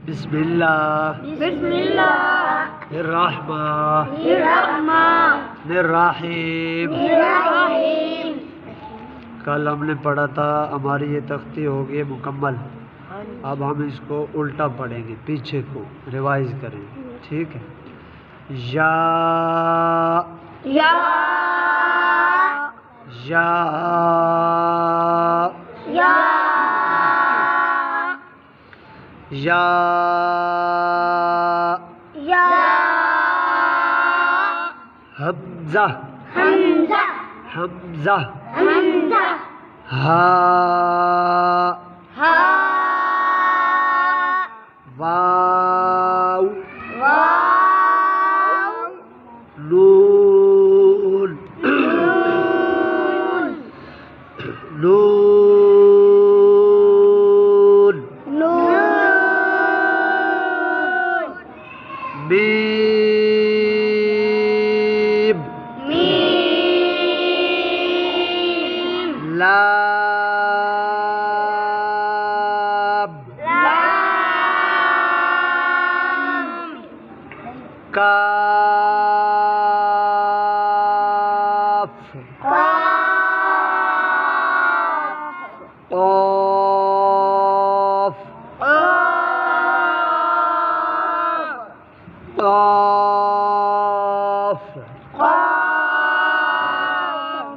बिस्मिल्लाह बिस्मिल्लाहिर्रहमानिर्रहीम। कल हमने पढ़ा था, हमारी ये तख्ती हो गई मुकम्मल। अब हम इसको उल्टा पढ़ेंगे, पीछे को रिवाइज करेंगे, ठीक है। या या या या या या हमजा हमजा हमजा हमजा हा हा वाव वाव नून नून नून मीम मीम लाम लाम काफ